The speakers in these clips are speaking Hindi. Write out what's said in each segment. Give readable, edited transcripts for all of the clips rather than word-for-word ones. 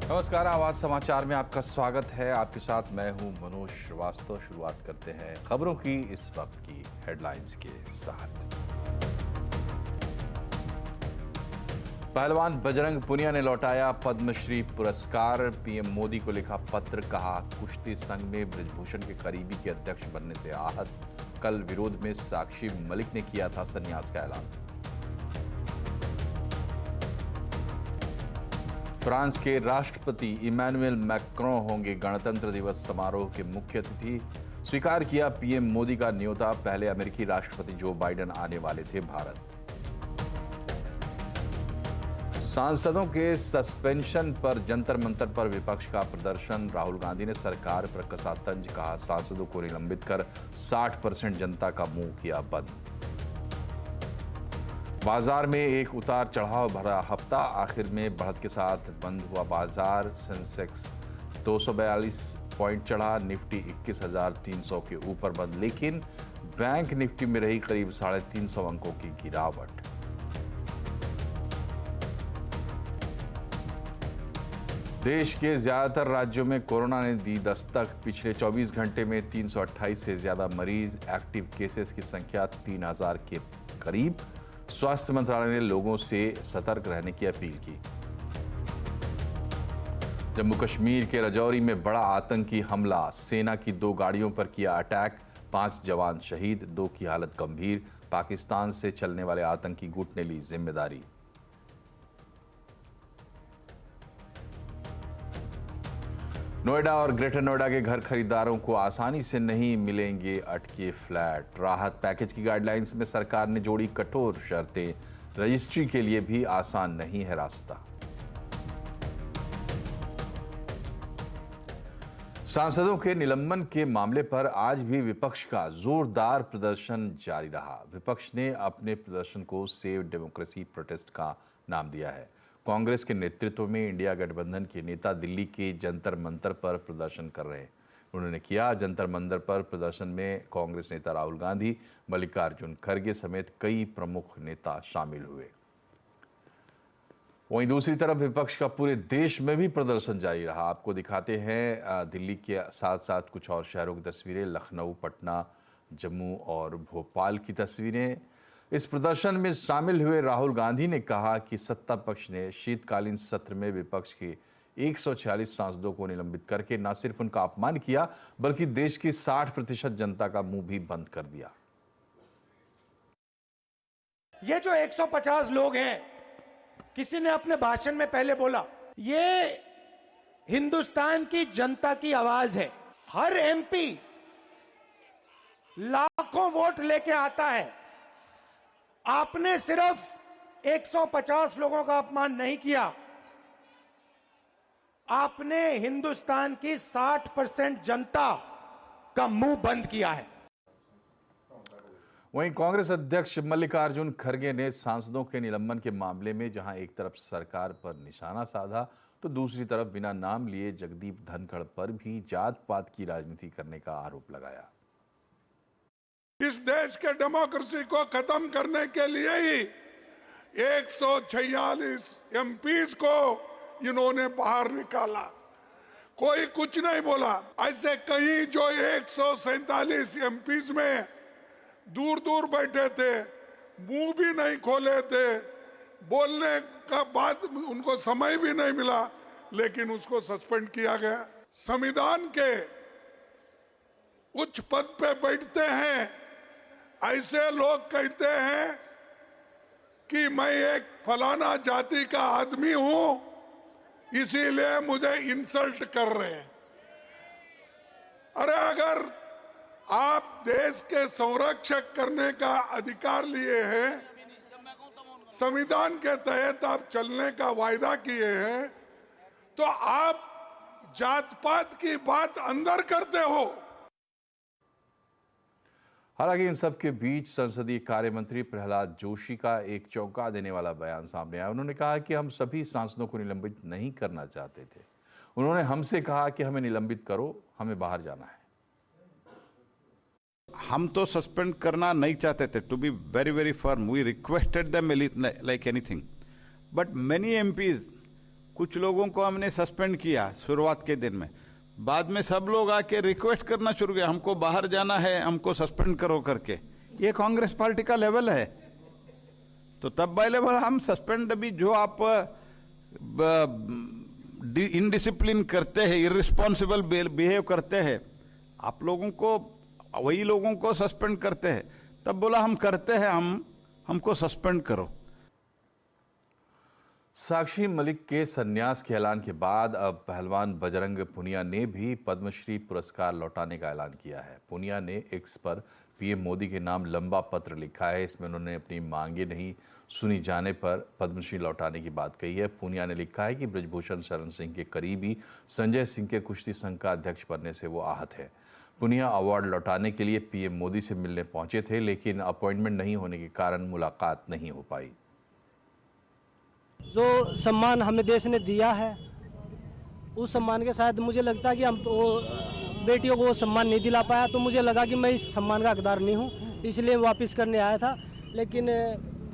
नमस्कार, आवाज समाचार में आपका स्वागत है। आपके साथ मैं हूं मनोज श्रीवास्तव। शुरुआत करते हैं खबरों की इस वक्त की हेडलाइंस के साथ। पहलवान बजरंग पुनिया ने लौटाया पद्मश्री पुरस्कार। पीएम मोदी को लिखा पत्र, कहा कुश्ती संघ में बृजभूषण के करीबी के अध्यक्ष बनने से आहत। कल विरोध में साक्षी मलिक ने किया था संन्यास का ऐलान। फ्रांस के राष्ट्रपति इमैनुअल मैक्रों होंगे गणतंत्र दिवस समारोह के मुख्य अतिथि। स्वीकार किया पीएम मोदी का न्योता। पहले अमेरिकी राष्ट्रपति जो बाइडेन आने वाले थे भारत। सांसदों के सस्पेंशन पर जंतर मंतर पर विपक्ष का प्रदर्शन। राहुल गांधी ने सरकार पर कसा तंज, कहा सांसदों को निलंबित कर 60% जनता का मुंह किया बंद। बाजार में एक उतार चढ़ाव भरा हफ्ता, आखिर में बढ़त के साथ बंद हुआ बाजार। सेंसेक्स 242 पॉइंट चढ़ा, निफ्टी 21,300 के ऊपर बंद, लेकिन बैंक निफ्टी में रही करीब 350 अंकों की गिरावट। देश के ज्यादातर राज्यों में कोरोना ने दी दस्तक। पिछले 24 घंटे में 328 से ज्यादा मरीज। एक्टिव केसेस की संख्या 3000 के करीब। स्वास्थ्य मंत्रालय ने लोगों से सतर्क रहने की अपील की। जम्मू कश्मीर के राजौरी में बड़ा आतंकी हमला। सेना की 2 गाड़ियों पर किया अटैक, 5 जवान शहीद, 2 की हालत गंभीर। पाकिस्तान से चलने वाले आतंकी गुट ने ली जिम्मेदारी। नोएडा और ग्रेटर नोएडा के घर खरीदारों को आसानी से नहीं मिलेंगे अटके फ्लैट। राहत पैकेज की गाइडलाइंस में सरकार ने जोड़ी कठोर शर्तें। रजिस्ट्री के लिए भी आसान नहीं है रास्ता। सांसदों के निलंबन के मामले पर आज भी विपक्ष का जोरदार प्रदर्शन जारी रहा। विपक्ष ने अपने प्रदर्शन को सेव डेमोक्रेसी प्रोटेस्ट का नाम दिया है। कांग्रेस के नेतृत्व में इंडिया गठबंधन के नेता दिल्ली के जंतर मंतर पर प्रदर्शन कर रहे हैं। उन्होंने किया जंतर मंतर पर प्रदर्शन में कांग्रेस नेता राहुल गांधी, मल्लिकार्जुन खड़गे समेत कई प्रमुख नेता शामिल हुए। वहीं दूसरी तरफ विपक्ष का पूरे देश में भी प्रदर्शन जारी रहा। आपको दिखाते हैं दिल्ली के साथ साथ कुछ और शहरों की तस्वीरें। लखनऊ, पटना, जम्मू और भोपाल की तस्वीरें। इस प्रदर्शन में शामिल हुए राहुल गांधी ने कहा कि सत्ता पक्ष ने शीतकालीन सत्र में विपक्ष के 146 सांसदों को निलंबित करके न सिर्फ उनका अपमान किया, बल्कि देश की 60% जनता का मुंह भी बंद कर दिया। ये जो 150 लोग हैं, किसी ने अपने भाषण में पहले बोला, ये हिंदुस्तान की जनता की आवाज है। हर एमपी लाखों वोट लेके आता है। आपने सिर्फ 150 लोगों का अपमान नहीं किया, आपने हिंदुस्तान की 60% जनता का मुंह बंद किया है। वहीं कांग्रेस अध्यक्ष मल्लिकार्जुन खड़गे ने सांसदों के निलंबन के मामले में जहां एक तरफ सरकार पर निशाना साधा, तो दूसरी तरफ बिना नाम लिए जगदीप धनखड़ पर भी जात पात की राजनीति करने का आरोप लगाया। इस देश के डेमोक्रेसी को खत्म करने के लिए ही 146 एमपीज को इन्होंने बाहर निकाला। कोई कुछ नहीं बोला। ऐसे कहीं जो 147 एमपीज में दूर दूर बैठे थे, मुंह भी नहीं खोले थे, बोलने का बात उनको समय भी नहीं मिला, लेकिन उसको सस्पेंड किया गया। संविधान के उच्च पद पे बैठते हैं ऐसे लोग कहते हैं कि मैं एक फलाना जाति का आदमी हूं, इसीलिए मुझे इंसल्ट कर रहे हैं। अरे अगर आप देश के संरक्षक करने का अधिकार लिए हैं, संविधान के तहत आप चलने का वायदा किए हैं, तो आप जात पात की बात अंदर करते हो। हालांकि इन सब के बीच संसदीय कार्य मंत्री प्रहलाद जोशी का एक चौंका देने वाला बयान सामने आया। उन्होंने कहा कि हम सभी सांसदों को निलंबित नहीं करना चाहते थे। उन्होंने हमसे कहा कि हमें निलंबित करो, हमें बाहर जाना है। हम तो सस्पेंड करना नहीं चाहते थे, to be very very firm. We requested them like anything, but many MPs कुछ लोगों को हमने सस्पेंड किया शुरुआत के दिन में, बाद में सब लोग आके रिक्वेस्ट करना शुरू किया, हमको बाहर जाना है, हमको सस्पेंड करो करके। ये कांग्रेस पार्टी का लेवल है। तो तब बाय लेवल हम सस्पेंड, अभी जो आप इनडिसिप्लिन करते हैं, इररिस्पॉन्सिबल बिहेव करते हैं, आप लोगों को, वही लोगों को सस्पेंड करते हैं। तब बोला हम करते हैं, हमको सस्पेंड करो। साक्षी मलिक के संन्यास के ऐलान के बाद अब पहलवान बजरंग पुनिया ने भी पद्मश्री पुरस्कार लौटाने का ऐलान किया है। पुनिया ने एक्स पर पीएम मोदी के नाम लंबा पत्र लिखा है। इसमें उन्होंने अपनी मांगे नहीं सुनी जाने पर पद्मश्री लौटाने की बात कही है। पुनिया ने लिखा है कि ब्रजभूषण शरण सिंह के करीबी संजय सिंह के कुश्ती संघ का अध्यक्ष बनने से वो आहत है। पुनिया अवार्ड लौटाने के लिए पीएम मोदी से मिलने पहुंचे थे, लेकिन अपॉइंटमेंट नहीं होने के कारण मुलाकात नहीं हो पाई। जो सम्मान हमें देश ने दिया है, उस सम्मान के साथ मुझे लगता है कि हम वो बेटियों को वो सम्मान नहीं दिला पाया, तो मुझे लगा कि मैं इस सम्मान का हकदार नहीं हूँ, इसलिए वापस करने आया था। लेकिन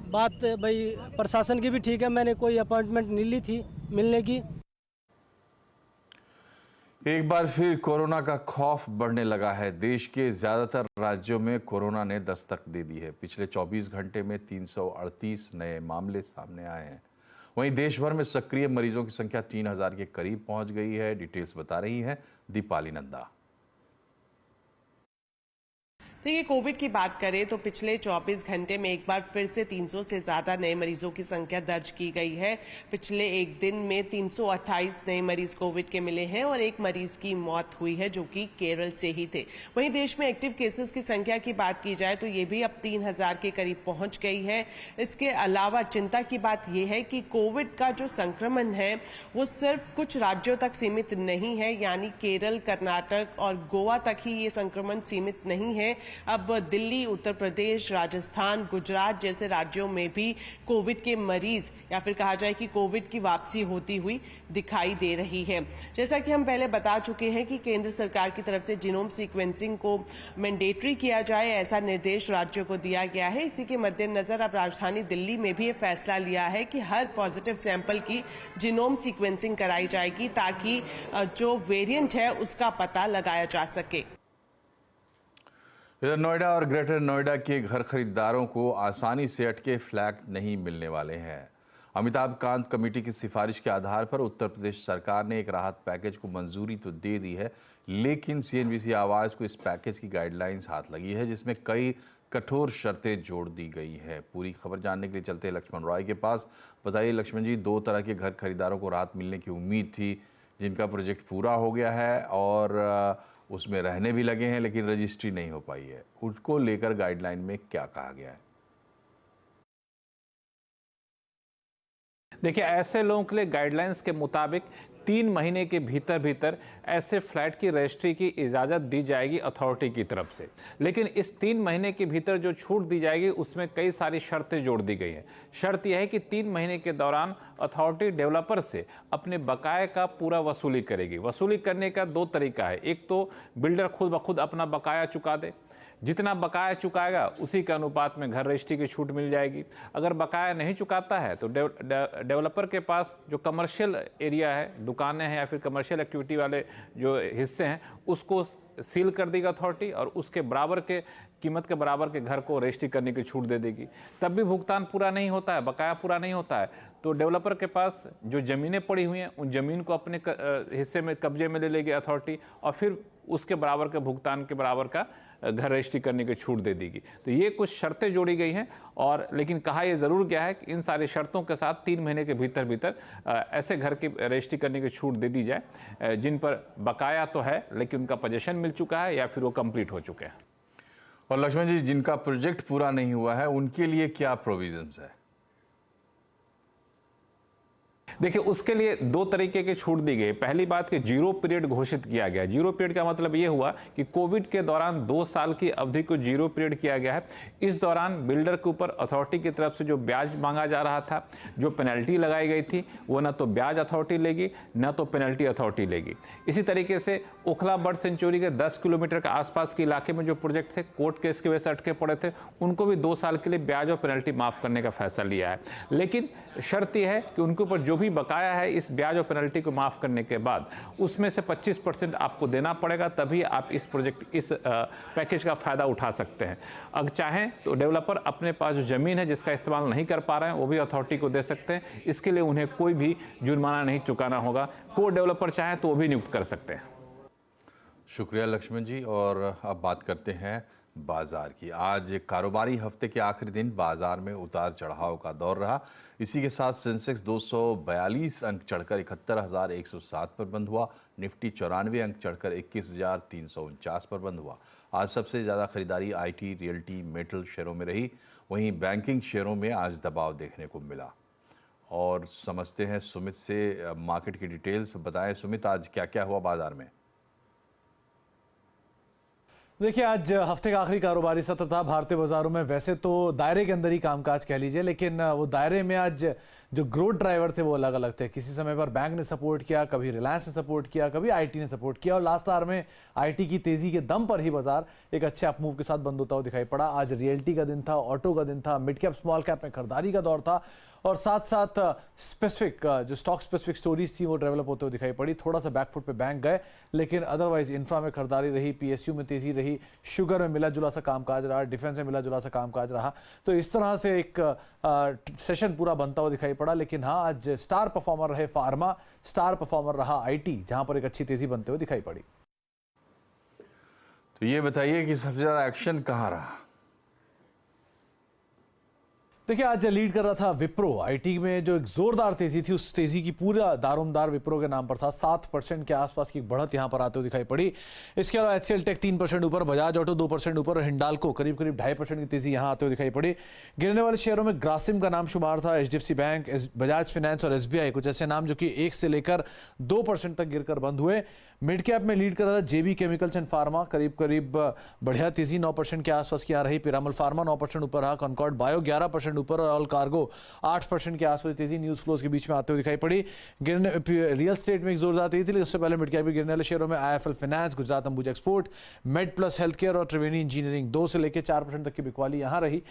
बात भाई प्रशासन की भी ठीक है, मैंने कोई अपॉइंटमेंट नहीं ली थी मिलने की। एक बार फिर कोरोना का खौफ बढ़ने लगा है। देश के ज्यादातर राज्यों में कोरोना ने दस्तक दे दी है। पिछले 24 घंटे में 338 नए मामले सामने आए हैं। वहीं देश भर में सक्रिय मरीजों की संख्या 3000 के करीब पहुंच गई है। डिटेल्स बता रही हैं दीपाली नंदा। देखिए, कोविड की बात करें तो पिछले 24 घंटे में एक बार फिर से 300 से ज्यादा नए मरीजों की संख्या दर्ज की गई है। पिछले एक दिन में 328 नए मरीज कोविड के मिले हैं और एक मरीज की मौत हुई है जो कि केरल से ही थे। वहीं देश में एक्टिव केसेस की संख्या की बात की जाए तो ये भी अब 3000 के करीब पहुंच गई है। इसके अलावा चिंता की बात यह है कि कोविड का जो संक्रमण है वो सिर्फ कुछ राज्यों तक सीमित नहीं है, यानी केरल, कर्नाटक और गोवा तक ही ये संक्रमण सीमित नहीं है। अब दिल्ली, उत्तर प्रदेश, राजस्थान, गुजरात जैसे राज्यों में भी कोविड के मरीज या फिर कहा जाए कि कोविड की वापसी होती हुई दिखाई दे रही है। जैसा कि हम पहले बता चुके हैं कि केंद्र सरकार की तरफ से जीनोम सीक्वेंसिंग को मैंडेटरी किया जाए, ऐसा निर्देश राज्यों को दिया गया है। इसी के मद्देनजर अब राजधानी दिल्ली में भी ये फैसला लिया है कि हर पॉजिटिव सैंपल की जीनोम सीक्वेंसिंग कराई जाएगी ताकि जो वेरिएंट है उसका पता लगाया जा सके। इधर नोएडा और ग्रेटर नोएडा के घर खरीदारों को आसानी से अटके फ्लैट नहीं मिलने वाले हैं। अमिताभ कांत कमेटी की सिफारिश के आधार पर उत्तर प्रदेश सरकार ने एक राहत पैकेज को मंजूरी तो दे दी है, लेकिन सीएनबीसी आवास को इस पैकेज की गाइडलाइंस हाथ लगी है, जिसमें कई कठोर शर्तें जोड़ दी गई है। पूरी खबर जानने के लिए चलते हैं लक्ष्मण रॉय के पास। बताइए लक्ष्मण जी, 2 तरह के घर खरीदारों को राहत मिलने की उम्मीद थी, जिनका प्रोजेक्ट पूरा हो गया है और उसमें रहने भी लगे हैं, लेकिन रजिस्ट्री नहीं हो पाई है। उसको लेकर गाइडलाइन में क्या कहा गया है? देखिए, ऐसे लोगों के लिए गाइडलाइंस के मुताबिक 3 महीने के भीतर ऐसे फ्लैट की रजिस्ट्री की इजाज़त दी जाएगी अथॉरिटी की तरफ से। लेकिन इस 3 महीने के भीतर जो छूट दी जाएगी उसमें कई सारी शर्तें जोड़ दी गई हैं। शर्त यह है कि 3 महीने के दौरान अथॉरिटी डेवलपर से अपने बकाये का पूरा वसूली करेगी। वसूली करने का 2 तरीका है। एक तो बिल्डर खुद ब खुद अपना बकाया चुका दे, जितना बकाया चुकाएगा उसी के अनुपात में घर रजिस्ट्री की छूट मिल जाएगी। अगर बकाया नहीं चुकाता है तो डेवलपर के पास जो कमर्शियल एरिया है, दुकानें हैं या फिर कमर्शियल एक्टिविटी वाले जो हिस्से हैं, उसको सील कर देगी अथॉरिटी और उसके बराबर के कीमत के बराबर के घर को रजिस्ट्री करने की छूट दे देगी। तब भी भुगतान पूरा नहीं होता है, बकाया पूरा नहीं होता है, तो डेवलपर के पास जो ज़मीनें पड़ी हुई हैं उन ज़मीन को अपने हिस्से में कब्जे में ले लेगी अथॉरिटी और फिर उसके बराबर के भुगतान के बराबर का घर रजिस्ट्री करने की छूट दे देगी। तो ये कुछ शर्तें जोड़ी गई हैं और लेकिन कहा यह ज़रूर गया है कि इन सारी शर्तों के साथ 3 महीने के भीतर ऐसे घर की रजिस्ट्री करने की छूट दे दी जाए जिन पर बकाया तो है लेकिन उनका पोजीशन मिल चुका है या फिर वो कंप्लीट हो चुके हैं। और लक्ष्मण जी, जिनका प्रोजेक्ट पूरा नहीं हुआ है उनके लिए क्या प्रोविजंस है? देखिए, उसके लिए 2 तरीके की छूट दी गई। पहली बात कि 0 पीरियड घोषित किया गया। 0 पीरियड का मतलब यह हुआ कि कोविड के दौरान 2 साल की अवधि को 0 पीरियड किया गया है। इस दौरान बिल्डर के ऊपर अथॉरिटी की तरफ से जो ब्याज मांगा जा रहा था, जो पेनल्टी लगाई गई थी, वो न तो ब्याज अथॉरिटी लेगी न तो पेनल्टी अथॉरिटी लेगी। इसी तरीके से ओखला बर्ड सेंचुरी के 10 किलोमीटर के आसपास के इलाके में जो प्रोजेक्ट थे, कोर्ट केस की वजह से अटके पड़े थे, उनको भी 2 साल के लिए ब्याज और पेनल्टी माफ करने का फैसला लिया है। लेकिन शर्त यह है कि उनके ऊपर जो भी बकाया है इस ब्याज और पेनल्टी को माफ करने के बाद उसमें से 25% आपको देना पड़ेगा, तभी आप इस पैकेज का फायदा उठा सकते हैं। अगर चाहें तो डेवलपर अपने पास जो जमीन है जिसका इस्तेमाल नहीं कर पा रहे हैं वो भी अथॉरिटी को दे सकते हैं। इसके लिए उन्हें कोई भी जुर्माना नहीं चुकाना होगा। को डेवलपर चाहें तो वो भी नियुक्त कर सकते हैं। शुक्रिया लक्ष्मण जी। और अब बात करते हैं बाजार की। आज कारोबारी हफ्ते के आखिरी दिन बाजार में उतार चढ़ाव का दौर रहा। इसी के साथ सेंसेक्स 242 अंक चढ़कर 71,107 पर बंद हुआ। निफ्टी 94 अंक चढ़कर 21,349 पर बंद हुआ। आज सबसे ज़्यादा खरीदारी आईटी, रियल्टी, मेटल शेयरों में रही। वहीं बैंकिंग शेयरों में आज दबाव देखने को मिला। और समझते हैं सुमित से मार्केट की डिटेल्स। बताएं सुमित, आज क्या क्या हुआ बाजार में? देखिए, आज हफ्ते का आखिरी कारोबारी सत्र था भारतीय बाजारों में। वैसे तो दायरे के अंदर ही कामकाज कह लीजिए, लेकिन वो दायरे में आज जो ग्रोथ ड्राइवर थे वो अलग अलग थे। किसी समय पर बैंक ने सपोर्ट किया, कभी रिलायंस ने सपोर्ट किया, कभी आईटी ने सपोर्ट किया, और लास्ट आवर में आईटी की तेजी के दम पर ही बाजार एक अच्छे अपमूव के साथ बंद होता हुआ दिखाई पड़ा। आज रियल्टी का दिन था, ऑटो का दिन था, मिड कैप स्मॉल कैप में खरीदारी का दौर था, और साथ साथ स्पेसिफिक जो स्टॉक स्पेसिफिक स्टोरीज थी वो डेवलप होते हुए दिखाई पड़ी। थोड़ा सा बैकफुट पे बैंक गए, लेकिन अदरवाइज इंफ्रा में खरीदारी रही, पीएसयू में तेजी रही, शुगर में मिला जुला सा कामकाज रहा, डिफेंस में मिला जुला सा कामकाज रहा। तो इस तरह से एक सेशन पूरा बनता हुआ दिखाई पड़ा। लेकिन हाँ, आज स्टार परफॉर्मर रहे फार्मा, स्टार परफॉर्मर रहा आईटी, जहां पर एक अच्छी तेजी बनते हुए दिखाई पड़ी। तो ये बताइए कि सबसे ज्यादा एक्शन कहाँ रहा? देखिए, आज लीड कर रहा था विप्रो। आईटी में जो एक जोरदार तेजी थी, उस तेजी की पूरा दारोमदार विप्रो के नाम पर था। 7% के आसपास की बढ़त यहां पर आते हुए दिखाई पड़ी। इसके अलावा एचसीएल टेक 3% ऊपर, बजाज ऑटो 2% ऊपर, और हिंडाल्को करीब 2.5% की तेजी यहां आते हुए दिखाई पड़ी। गिरने वाले शेयरों में ग्रासिम का नाम शुमार था, एचडीएफसी बैंक, बजाज फाइनेंस और एसबीआई, कुछ ऐसे नाम जो कि 1 से लेकर 2% तक गिरकर बंद हुए। मिड कैप में लीड कर रहा था जेबी केमिकल्स एंड फार्मा, करीब बढ़िया तेजी 9% के आसपास की आ रही। पिरामल फार्मा 9% ऊपर रहा, कॉनकॉर्ड बायो 11% ऊपर, और ऑल कार्गो 8% के आसपास तेजी न्यूज फ्लोज के बीच में आते हुए दिखाई पड़ी। रियल एस्टेट में एक जोरदार तेजी थी, लेकिन उससे पहले मिड कैप में गिरने वाले शेयरों में IFL finance, Gujarat Ambuja export, made plus health care और त्रिवेणी इंजीनियरिंग 2 से लेकर 4% तक की बिकवाली यहां रही।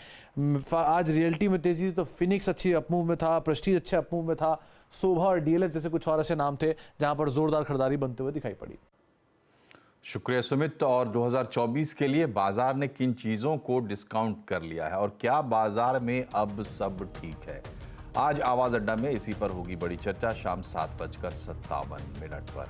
आज रियल्टी में तेजी थी, तो फिनिक्स अच्छी अपमूव में था, प्रेस्टीज अच्छे अपमूव में था, शोभा और डीएलएफ जैसे कुछ और ऐसे नाम थे जहां पर जोरदार खरीदारी बनते हुए दिखाई पड़ी। शुक्रिया सुमित। और 2024 के लिए बाजार ने किन चीजों को डिस्काउंट कर लिया है और क्या बाजार में अब सब ठीक है? आज आवाज अड्डा में इसी पर होगी बड़ी चर्चा, शाम 7:57 पर।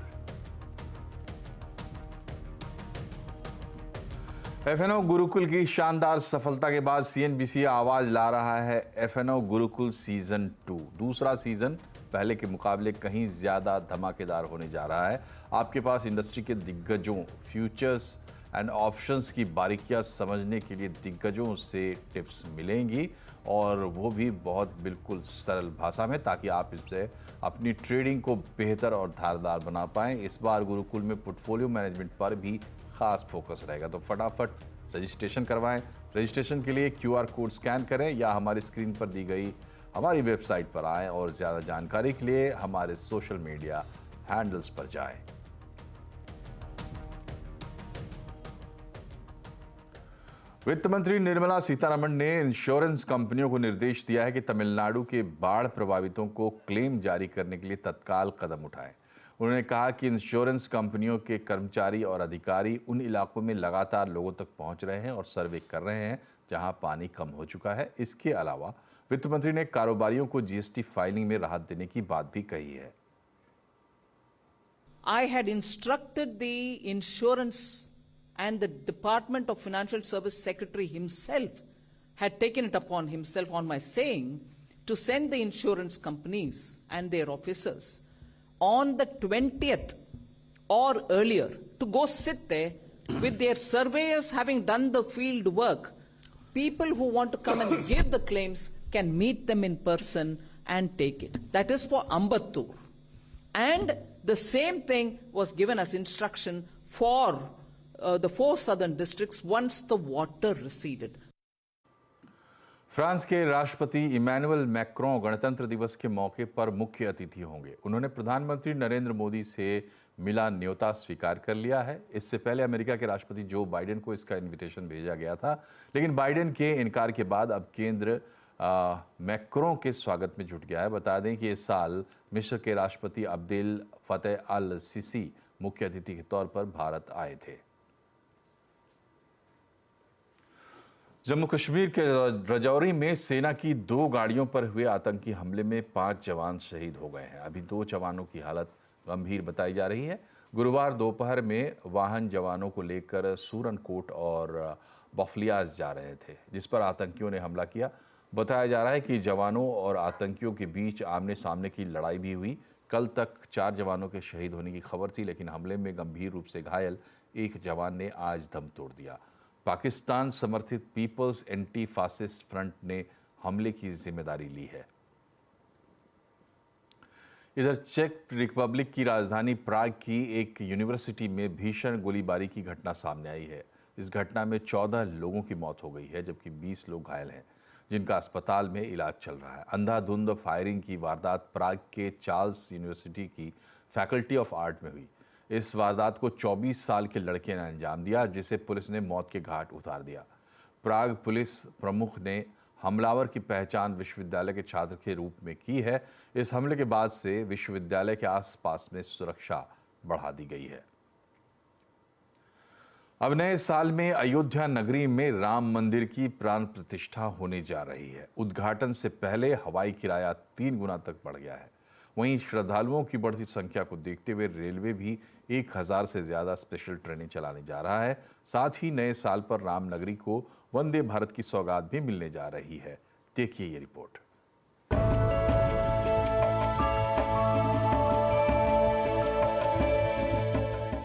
एफएनओ गुरुकुल की शानदार सफलता के बाद सीएनबीसी आवाज ला रहा है एफएनओ गुरुकुल सीजन 2। दूसरा सीजन पहले के मुकाबले कहीं ज्यादा धमाकेदार होने जा रहा है। आपके पास इंडस्ट्री के दिग्गजों, फ्यूचर्स एंड ऑप्शंस की बारीकियां समझने के लिए दिग्गजों से टिप्स मिलेंगी, और वो भी बहुत बिल्कुल सरल भाषा में, ताकि आप इससे अपनी ट्रेडिंग को बेहतर और धारदार बना पाएं। इस बार गुरुकुल में पोर्टफोलियो मैनेजमेंट पर भी खास फोकस रहेगा, तो फटाफट रजिस्ट्रेशन करवाएं। रजिस्ट्रेशन के लिए क्यूआर कोड स्कैन करें या हमारी स्क्रीन पर दी गई हमारी वेबसाइट पर आएं, और ज़्यादा जानकारी के लिए हमारे सोशल मीडिया हैंडल्स पर जाएं। वित्त मंत्री निर्मला सीतारमण ने इंश्योरेंस कंपनियों को निर्देश दिया है कि तमिलनाडु के बाढ़ प्रभावितों को क्लेम जारी करने के लिए तत्काल कदम उठाएं। उन्होंने कहा कि इंश्योरेंस कंपनियों के कर्मचारी और अधिकारी उन इलाकों में लगातार लोगों तक पहुंच रहे हैं और सर्वे कर रहे हैं जहां पानी कम हो चुका है। इसके अलावा वित्त मंत्री ने कारोबारियों को जीएसटी फाइलिंग में राहत देने की बात भी कही है। I had instructed the insurance and the Department of Financial Service Secretary himself had taken it upon himself on my saying to send the insurance companies and their officers on the 20th or earlier to go sit there with their surveyors having done the field work. People who want to come and give the claims can meet them in person and take it. That is for Ambattur. And the same thing was given as instruction for the 4 southern districts once the water receded. France के राष्ट्रपति इमैनुअल मैक्रों गणतंत्र दिवस के मौके पर मुख्य अतिथि होंगे। उन्होंने प्रधानमंत्री नरेंद्र मोदी से मिला न्योता स्वीकार कर लिया है। इससे पहले अमेरिका के राष्ट्रपति जो बाइडेन को इसका इनविटेशन भेजा गया था, लेकिन बाइडेन के इनकार के बाद अब केंद्र मैक्रों के स्वागत में जुट गया है। बता दें कि इस साल मिस्र के राष्ट्रपति अब्देल फतेह अल सीसी मुख्य अतिथि के तौर पर भारत आए थे। जम्मू कश्मीर के रजौरी में सेना की 2 गाड़ियों पर हुए आतंकी हमले में 5 जवान शहीद हो गए हैं। अभी 2 जवानों की हालत गंभीर बताई जा रही है। गुरुवार दोपहर में वाहन जवानों को लेकर सूरनकोट और बफलियाज जा रहे थे, जिस पर आतंकियों ने हमला किया। बताया जा रहा है कि जवानों और आतंकियों के बीच आमने सामने की लड़ाई भी हुई। कल तक 4 जवानों के शहीद होने की खबर थी, लेकिन हमले में गंभीर रूप से घायल एक जवान ने आज दम तोड़ दिया। पाकिस्तान समर्थित पीपल्स एंटी फासिस्ट फ्रंट ने हमले की जिम्मेदारी ली है। इधर चेक रिपब्लिक की राजधानी प्राग की एक यूनिवर्सिटी में भीषण गोलीबारी की घटना सामने आई है। इस घटना में 14 लोगों की मौत हो गई है, जबकि 20 लोग घायल हैं, जिनका अस्पताल में इलाज चल रहा है। अंधाधुंध फायरिंग की वारदात प्राग के चार्ल्स यूनिवर्सिटी की फैकल्टी ऑफ आर्ट में हुई। इस वारदात को 24 साल के लड़के ने अंजाम दिया, जिसे पुलिस ने मौत के घाट उतार दिया। प्राग पुलिस प्रमुख ने हमलावर की पहचान विश्वविद्यालय के छात्र के रूप में की है। इस हमले के बाद से विश्वविद्यालय के आसपास में सुरक्षा बढ़ा दी गई है। अब नए साल में अयोध्या नगरी में राम मंदिर की प्राण प्रतिष्ठा होने जा रही है। उद्घाटन से पहले हवाई किराया 3 गुना तक बढ़ गया है। वहीं श्रद्धालुओं की बढ़ती संख्या को देखते हुए रेलवे भी 1000 से ज्यादा स्पेशल ट्रेनें चलाने जा रहा है। साथ ही नए साल पर रामनगरी को वंदे भारत की सौगात भी मिलने जा रही है। देखिए ये रिपोर्ट।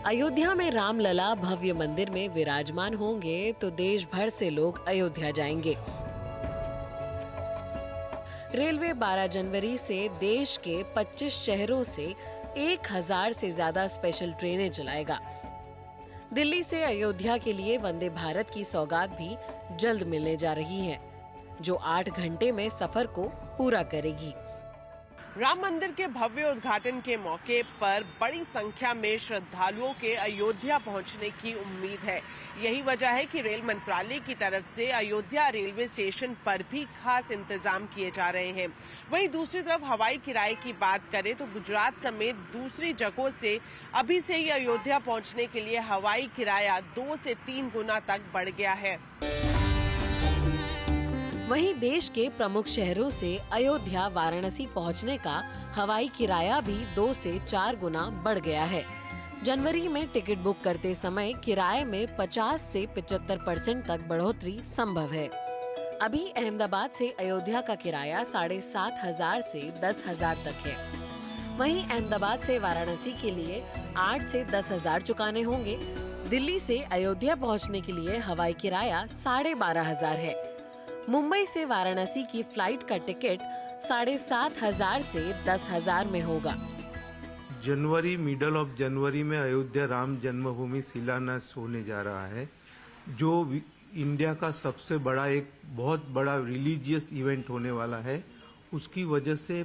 अयोध्या में रामलला भव्य मंदिर में विराजमान होंगे तो देश भर से लोग अयोध्या जाएंगे। रेलवे 12 जनवरी से देश के 25 शहरों से 1000 से ज्यादा स्पेशल ट्रेनें चलाएगा। दिल्ली से अयोध्या के लिए वंदे भारत की सौगात भी जल्द मिलने जा रही है, जो 8 घंटे में सफर को पूरा करेगी। राम मंदिर के भव्य उद्घाटन के मौके पर बड़ी संख्या में श्रद्धालुओं के अयोध्या पहुंचने की उम्मीद है। यही वजह है कि रेल मंत्रालय की तरफ से अयोध्या रेलवे स्टेशन पर भी खास इंतजाम किए जा रहे हैं। वहीं दूसरी तरफ हवाई किराए की बात करें तो गुजरात समेत दूसरी जगहों से अभी से ही अयोध्या पहुंचने के लिए हवाई किराया 2 से 3 गुना तक बढ़ गया है। वहीं देश के प्रमुख शहरों से अयोध्या वाराणसी पहुंचने का हवाई किराया भी 2 से 4 गुना बढ़ गया है। जनवरी में टिकट बुक करते समय किराए में 50 से 75% तक बढ़ोतरी संभव है। अभी अहमदाबाद से अयोध्या का किराया 7,500 से 10,000 तक है। वहीं अहमदाबाद से वाराणसी के लिए 8 से 10,000 चुकाने होंगे। दिल्ली से अयोध्या पहुंचने के लिए हवाई किराया 12,500 है। मुंबई से वाराणसी की फ्लाइट का टिकट 7,500 से 10,000 में होगा। जनवरी मिडल ऑफ जनवरी में अयोध्या राम जन्मभूमि शिलान्यास होने जा रहा है, जो इंडिया का सबसे बड़ा एक बहुत बड़ा रिलीजियस इवेंट होने वाला है। उसकी वजह से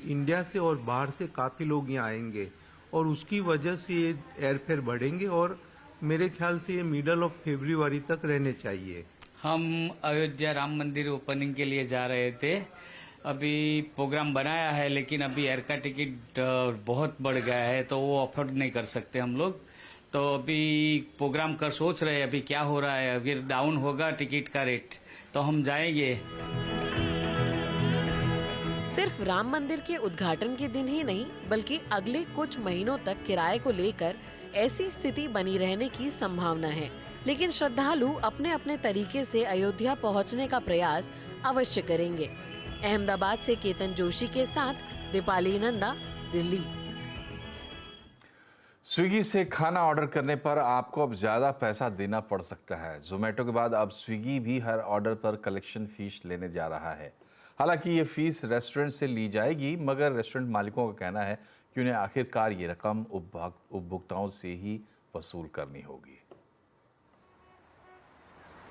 इंडिया से और बाहर से काफी लोग यहाँ आएंगे और उसकी वजह से ये एयरफेयर बढ़ेंगे और मेरे ख्याल से ये मिडल ऑफ फरवरी तक रहने चाहिए। हम अयोध्या राम मंदिर ओपनिंग के लिए जा रहे थे। अभी प्रोग्राम बनाया है, लेकिन अभी एयर का टिकट बहुत बढ़ गया है, तो वो अफोर्ड नहीं कर सकते हम लोग। तो अभी प्रोग्राम कर सोच रहे हैं अभी क्या हो रहा है। अगर डाउन होगा टिकट का रेट तो हम जाएंगे। सिर्फ राम मंदिर के उद्घाटन के दिन ही नहीं, बल्कि अगले कुछ महीनों तक किराए को लेकर ऐसी स्थिति बनी रहने की संभावना है। लेकिन श्रद्धालु अपने अपने तरीके से अयोध्या पहुंचने का प्रयास अवश्य करेंगे। अहमदाबाद से केतन जोशी के साथ दीपाली नंदा, दिल्ली। स्विगी से खाना ऑर्डर करने पर आपको अब ज़्यादा पैसा देना पड़ सकता है। जोमेटो के बाद अब स्विगी भी हर ऑर्डर पर कलेक्शन फीस लेने जा रहा है। हालांकि ये फीस रेस्टोरेंट से ली जाएगी, मगर रेस्टोरेंट मालिकों का कहना है कि उन्हें आखिरकार ये रकम उपभोक्ताओं से ही वसूल करनी होगी।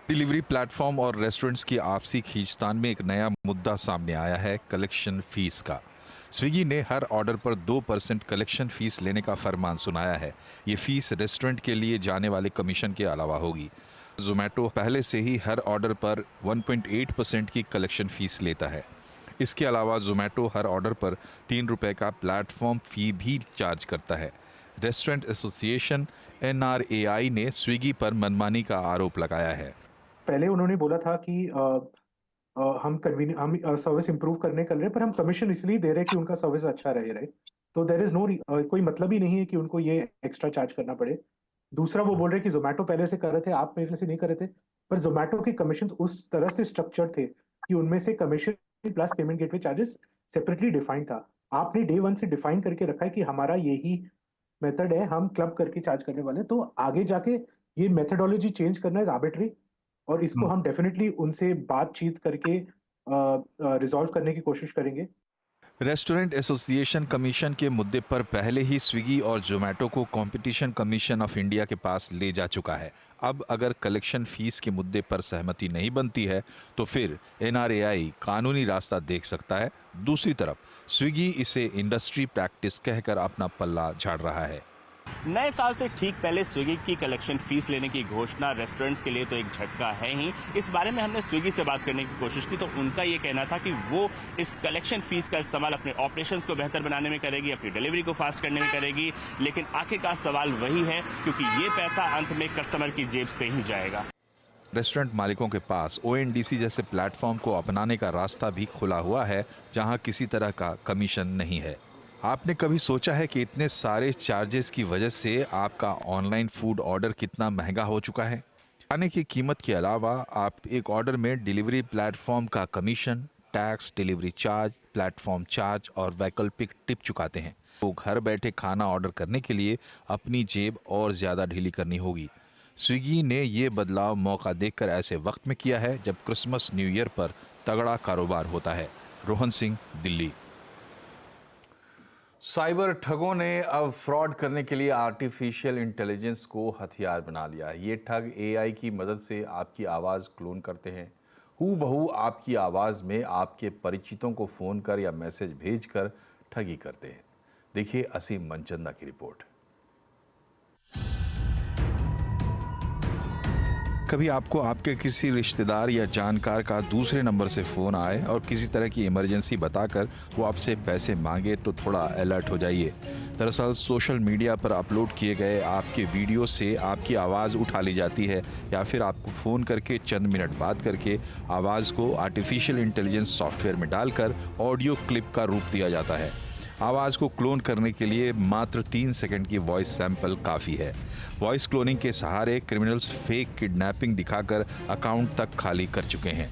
डिलीवरी प्लेटफॉर्म और रेस्टोरेंट्स की आपसी खींचतान में एक नया मुद्दा सामने आया है, कलेक्शन फीस का। स्विगी ने हर ऑर्डर पर 2% कलेक्शन फीस लेने का फरमान सुनाया है। ये फीस रेस्टोरेंट के लिए जाने वाले कमीशन के अलावा होगी। जोमेटो पहले से ही हर ऑर्डर पर 1.8% की कलेक्शन फीस लेता है। इसके अलावा जोमेटो हर ऑर्डर पर 3 रुपए का प्लेटफॉर्म फी भी चार्ज करता है। रेस्टोरेंट एसोसिएशन NRAI ने स्विगी पर मनमानी का आरोप लगाया है। पहले उन्होंने बोला था कि हम सर्विस इंप्रूव करने कर रहे हैं, पर हम कमीशन इसलिए दे रहे हैं कि उनका सर्विस अच्छा रहे। तो देयर इज नो कोई मतलब ही नहीं है कि उनको ये एक्स्ट्रा चार्ज करना पड़े। दूसरा, वो बोल रहे हैं कि जोमेटो पहले से कर रहे थे, आप मेरे से नहीं कर रहे थे, पर जोमेटो के कमीशन उस तरह से स्ट्रक्चर थे कि उनमें से commission plus payment gateway charges separately defined था। आपने डे 1 से डिफाइन करके रखा है कि हमारा यही मेथड है, हम क्लब करके चार्ज करने वाले, तो आगे जाके ये मेथडोलॉजी चेंज करना है आर्बिट्री, और इसको हम डेफिनेटली उनसे बातचीत करके रिजॉल्व करने की कोशिश करेंगे। रेस्टोरेंट एसोसिएशन कमीशन के मुद्दे पर पहले ही स्विगी और जोमेटो को कंपटीशन कमीशन ऑफ इंडिया के पास ले जा चुका है। अब अगर कलेक्शन फीस के मुद्दे पर सहमति नहीं बनती है तो फिर NRAI कानूनी रास्ता देख सकता है। दूसरी तरफ स्विगी इसे इंडस्ट्री प्रैक्टिस कहकर अपना पल्ला झाड़ रहा है। नए साल से ठीक पहले स्विगी की कलेक्शन फीस लेने की घोषणा रेस्टोरेंट्स के लिए तो एक झटका है ही। इस बारे में हमने स्विगी से बात करने की कोशिश की तो उनका ये कहना था कि वो इस कलेक्शन फीस का इस्तेमाल अपने ऑपरेशंस को बेहतर बनाने में करेगी, अपनी डिलीवरी को फास्ट करने में करेगी, लेकिन आखिरकार सवाल वही है क्योंकि ये पैसा अंत में कस्टमर की जेब से ही जाएगा। रेस्टोरेंट मालिकों के पास ONDC जैसे प्लेटफॉर्म को अपनाने का रास्ता भी खुला हुआ है, जहां किसी तरह का कमीशन नहीं है। आपने कभी सोचा है कि इतने सारे चार्जेस की वजह से आपका ऑनलाइन फूड ऑर्डर कितना महंगा हो चुका है? खाने की कीमत के अलावा आप एक ऑर्डर में डिलीवरी प्लेटफॉर्म का commission, tax, delivery charge, platform charge और वैकल्पिक टिप चुकाते हैं। तो घर बैठे खाना ऑर्डर करने के लिए अपनी जेब और ज़्यादा ढीली करनी होगी। स्विगी ने ये बदलाव मौका देखकर ऐसे वक्त में किया है जब क्रिसमस न्यू ईयर पर तगड़ा कारोबार होता है। रोहन सिंह, दिल्ली। साइबर ठगों ने अब फ्रॉड करने के लिए आर्टिफिशियल इंटेलिजेंस को हथियार बना लिया है। ये ठग AI की मदद से आपकी आवाज़ क्लोन करते हैं। हूबहू आपकी आवाज़ में आपके परिचितों को फ़ोन कर या मैसेज भेजकर ठगी करते हैं। देखिए असीम मनचंदा की रिपोर्ट। कभी आपको आपके किसी रिश्तेदार या जानकार का दूसरे नंबर से फ़ोन आए और किसी तरह की इमरजेंसी बताकर वो आपसे पैसे मांगे तो थोड़ा अलर्ट हो जाइए। दरअसल सोशल मीडिया पर अपलोड किए गए आपके वीडियो से आपकी आवाज़ उठा ली जाती है या फिर आपको फ़ोन करके चंद मिनट बात करके आवाज़ को आर्टिफिशियल इंटेलिजेंस सॉफ्टवेयर में डालकर ऑडियो क्लिप का रूप दिया जाता है। आवाज़ को क्लोन करने के लिए मात्र 3 सेकंड की वॉइस सैंपल काफ़ी है। वॉइस क्लोनिंग के सहारे क्रिमिनल्स फेक किडनैपिंग दिखाकर अकाउंट तक खाली कर चुके हैं।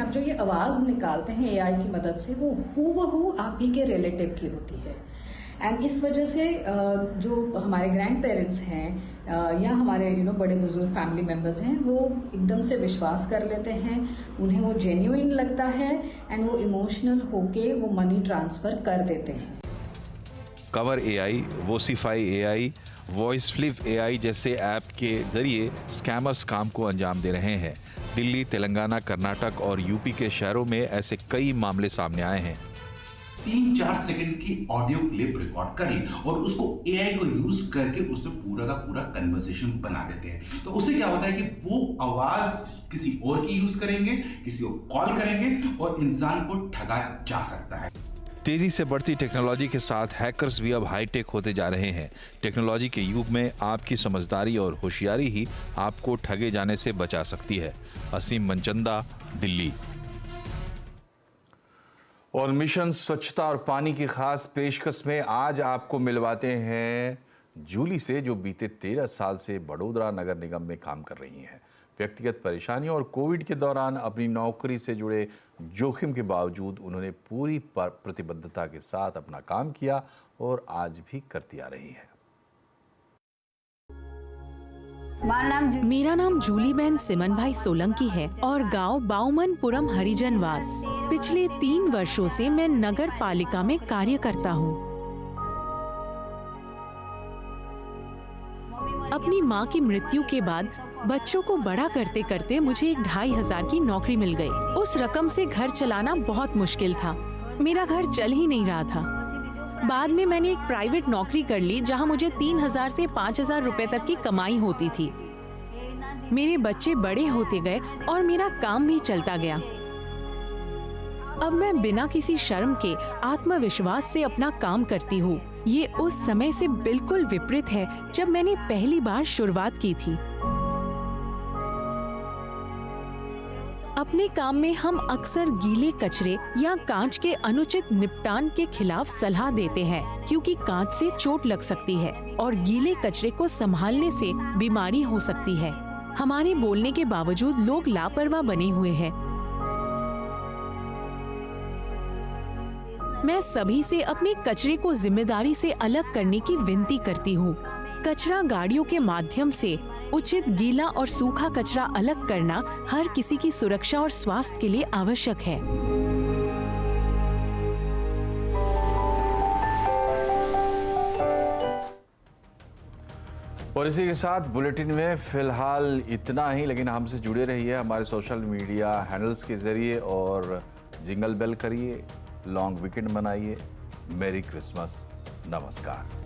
अब जो ये आवाज़ निकालते हैं AI की मदद से, वो हूबहू आप ही के रिलेटिव की होती है। एंड इस वजह से जो हमारे ग्रैंड पेरेंट्स हैं या हमारे बड़े बुजुर्ग फैमिली मेम्बर्स हैं, वो एकदम से विश्वास कर लेते हैं, उन्हें वो जेन्युइन लगता है एंड वो इमोशनल होके वो मनी ट्रांसफर कर देते हैं। Cover AI, वोसीफाई AI, voice flip AI जैसे ऐप के जरिए स्कैमर्स काम को अंजाम दे रहे हैं। दिल्ली, तेलंगाना, कर्नाटक और यूपी के शहरों में ऐसे कई मामले सामने आए हैं। 3-4 सेकंड की ऑडियो क्लिप रिकॉर्ड करें और उसको AI को यूज करके उसमें पूरा का पूरा कन्वर्सेशन बना देते हैं। तो उससे क्या होता है कि वो आवाज किसी और की यूज करेंगे, किसी को कॉल करेंगे और इंसान को ठगा जा सकता है। तेजी से बढ़ती टेक्नोलॉजी के साथ हैकर्स भी अब हाईटेक होते जा रहे हैं। टेक्नोलॉजी के युग में आपकी समझदारी और होशियारी ही आपको ठगे जाने से बचा सकती है। असीम मनचंदा, दिल्ली। और मिशन स्वच्छता और पानी की खास पेशकश में आज आपको मिलवाते हैं जूली से, जो बीते 13 साल से बड़ोदरा नगर निगम में काम कर रही हैं। व्यक्तिगत परेशानियों और कोविड के दौरान अपनी नौकरी से जुड़े जोखिम के बावजूद उन्होंने पूरी प्रतिबद्धता के साथ अपना काम किया और आज भी करती आ रही हैं। मेरा नाम जूली बहन सिमन भाई सोलंकी है और गांव बाउमनपुरम हरिजनवास। पिछले 3 वर्षों से मैं नगर पालिका में कार्य करता हूँ। अपनी माँ की मृत्यु के बाद बच्चों को बड़ा करते करते मुझे एक 2500 की नौकरी मिल गई। उस रकम से घर चलाना बहुत मुश्किल था। मेरा घर चल ही नहीं रहा था। बाद में मैंने एक प्राइवेट नौकरी कर ली, जहां मुझे 3000 से 5000 रुपए तक की कमाई होती थी। मेरे बच्चे बड़े होते गए और मेरा काम भी चलता गया। अब मैं बिना किसी शर्म के आत्मविश्वास से अपना काम करती हूँ। ये उस समय से बिल्कुल विपरीत है जब मैंने पहली बार शुरुआत की थी। अपने काम में हम अक्सर गीले कचरे या कांच के अनुचित निपटान के खिलाफ सलाह देते हैं, क्योंकि कांच से चोट लग सकती है और गीले कचरे को संभालने से बीमारी हो सकती है। हमारे बोलने के बावजूद लोग लापरवाह बने हुए हैं। मैं सभी से अपने कचरे को जिम्मेदारी से अलग करने की विनती करती हूँ। कचरा गाड़ियों के माध्यम से उचित गीला और सूखा कचरा अलग करना हर किसी की सुरक्षा और स्वास्थ्य के लिए आवश्यक है। और इसी के साथ बुलेटिन में फिलहाल इतना ही, लेकिन हमसे जुड़े रहिए हमारे सोशल मीडिया हैंडल्स के जरिए और जिंगल बेल करिए। लॉन्ग वीकेंड मनाइए। Merry Christmas. नमस्कार।